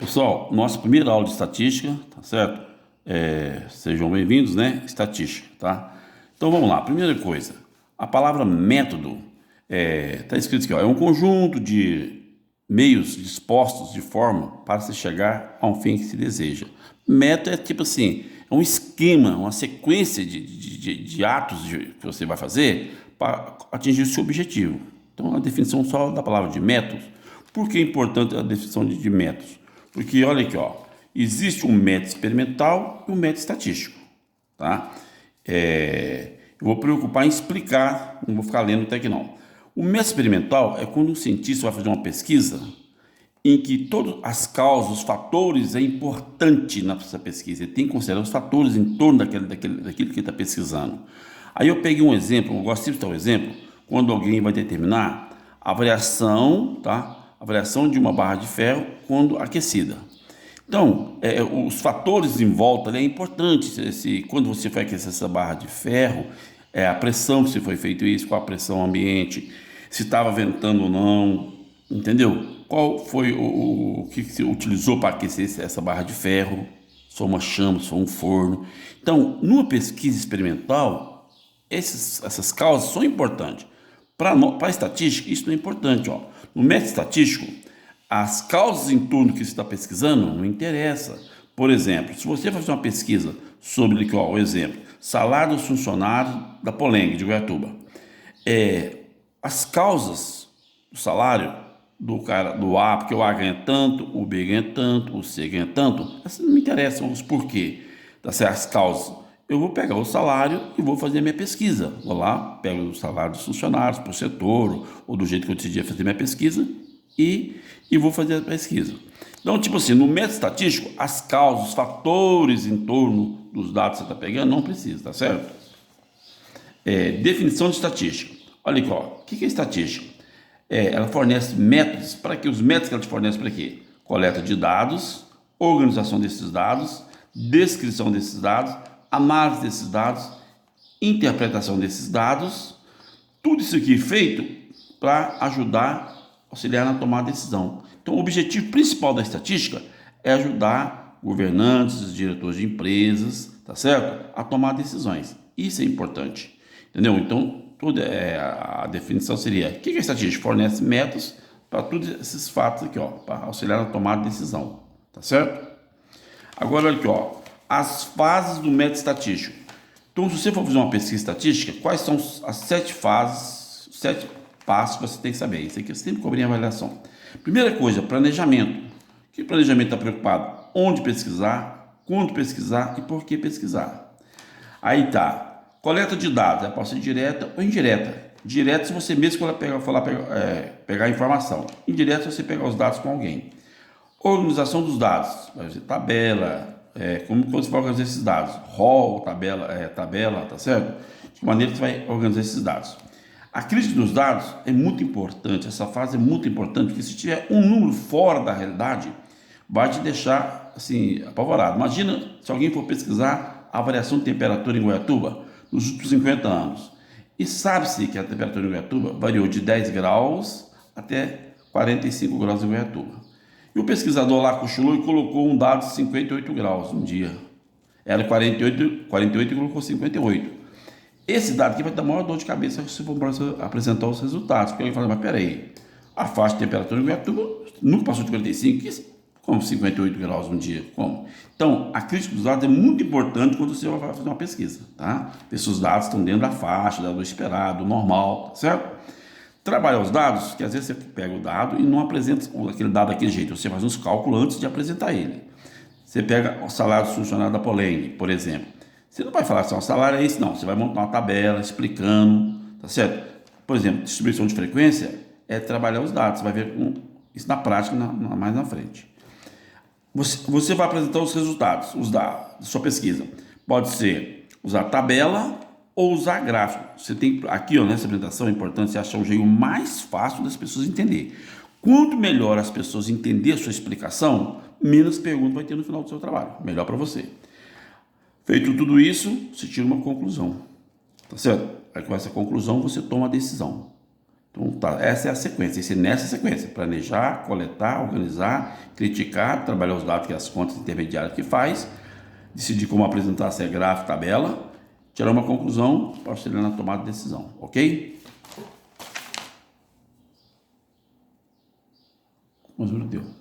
Pessoal, nossa primeira aula de estatística, tá certo? Sejam bem-vindos, né? Estatística, tá? Então vamos lá. Primeira coisa, a palavra método tá escrito aqui, ó, é um conjunto de meios dispostos de forma para se chegar a um fim que se deseja. Método é tipo assim, é um esquema, uma sequência de atos que você vai fazer para atingir o seu objetivo. Então a definição só da palavra de métodos. Por que é importante a definição de métodos? Porque olha aqui, ó, existe um método experimental e um método estatístico, tá? Eu vou preocupar em explicar, não vou ficar lendo até aqui não. O método experimental é quando um cientista vai fazer uma pesquisa em que todas as causas, os fatores é importante nessa pesquisa. Ele tem que considerar os fatores em torno daquilo que ele está pesquisando. Aí eu peguei um exemplo, eu gosto sempre de dar um exemplo, quando alguém vai determinar a variação, tá? A variação de uma barra de ferro quando aquecida. Então, os fatores em volta é importante. Quando você vai aquecer essa barra de ferro, a pressão, se foi feito isso, qual a pressão ambiente, se estava ventando ou não, entendeu? Qual foi o que se utilizou para aquecer essa barra de ferro, se foi uma chama, se foi um forno. Então, numa pesquisa experimental, essas causas são importantes. Para a estatística, isso não é importante. Ó. No método estatístico, as causas em torno que você está pesquisando não interessa. Por exemplo, se você fazer uma pesquisa sobre, o exemplo, salário dos funcionários da Poleng, de Goiatuba, as causas do salário do cara, do A, porque o A ganha tanto, o B ganha tanto, o C ganha tanto, essas não me interessam os porquê, tá certo? As causas. Eu vou pegar o salário e vou fazer a minha pesquisa. Vou lá, pego o salário dos funcionários por setor, ou do jeito que eu decidi fazer minha pesquisa, e vou fazer a pesquisa. Então, tipo assim, no método estatístico, as causas, os fatores em torno dos dados que você está pegando, não precisa, tá certo? Definição de estatística. Olha aqui, ó, o que é estatística? Ela fornece métodos, para que os métodos que ela te fornece para quê? Coleta de dados, organização desses dados, descrição desses dados, análise desses dados, interpretação desses dados, tudo isso aqui feito para ajudar, auxiliar na tomada de decisão. Então, o objetivo principal da estatística é ajudar governantes, diretores de empresas, tá certo? A tomar decisões. Isso é importante, entendeu? Então, a definição seria: o que a estatística fornece? Métodos para todos esses fatos aqui, ó, para auxiliar na tomada de decisão, tá certo? Agora, olha aqui, ó, as fases do método estatístico. Então, se você for fazer uma pesquisa estatística, quais são as 7 fases, os 7 passos que você tem que saber? Isso aqui eu sempre cobri em avaliação. Primeira coisa, planejamento. Que planejamento está preocupado? Onde pesquisar, quando pesquisar e por que pesquisar. Aí tá. Coleta de dados, pode ser direta ou indireta. Direta se você mesmo pegar informação. Indireta se você pegar os dados com alguém. Organização dos dados, vai ser tabela, como você vai organizar esses dados, rol, tabela, tá certo? De que maneira você vai organizar esses dados. A crítica dos dados é muito importante, essa fase é muito importante, porque se tiver um número fora da realidade, vai te deixar assim, apavorado. Imagina se alguém for pesquisar a variação de temperatura em Goiatuba nos últimos 50 anos. E sabe-se que a temperatura em Goiatuba variou de 10 graus até 45 graus em Goiatuba. E o pesquisador lá cochilou e colocou um dado de 58 graus um dia. Era 48 e colocou 58. Esse dado aqui vai dar maior dor de cabeça se for apresentar os resultados. Porque alguém fala, mas peraí, a faixa de temperatura em Goiatuba nunca passou de 45, como 58 graus um dia? Como? Então, a crítica dos dados é muito importante quando você vai fazer uma pesquisa, tá? Ver se os dados estão dentro da faixa, do esperado, do normal, tá certo? Trabalhar os dados, que às vezes você pega o dado e não apresenta aquele dado daquele jeito, você faz uns cálculos antes de apresentar ele. Você pega o salário do funcionário da Poleng, por exemplo. Você não vai falar assim, o salário é esse, não. Você vai montar uma tabela explicando, tá certo? Por exemplo, distribuição de frequência é trabalhar os dados, você vai ver isso na prática mais na frente. Você vai apresentar os resultados, os dados da sua pesquisa. Pode ser usar tabela ou usar gráfico. Você tem aqui, ó, nessa apresentação, é importante você achar um jeito mais fácil das pessoas entenderem. Quanto melhor as pessoas entenderem a sua explicação, menos perguntas vai ter no final do seu trabalho. Melhor para você. Feito tudo isso, você tira uma conclusão. Tá certo? Aí com essa conclusão você toma a decisão. Então, tá, essa é a sequência, esse é nessa sequência: planejar, coletar, organizar, criticar, trabalhar os dados que as contas intermediárias que faz, decidir como apresentar, se é gráfico, tabela, tirar uma conclusão para auxiliar na tomada de decisão, ok? Mas não deu.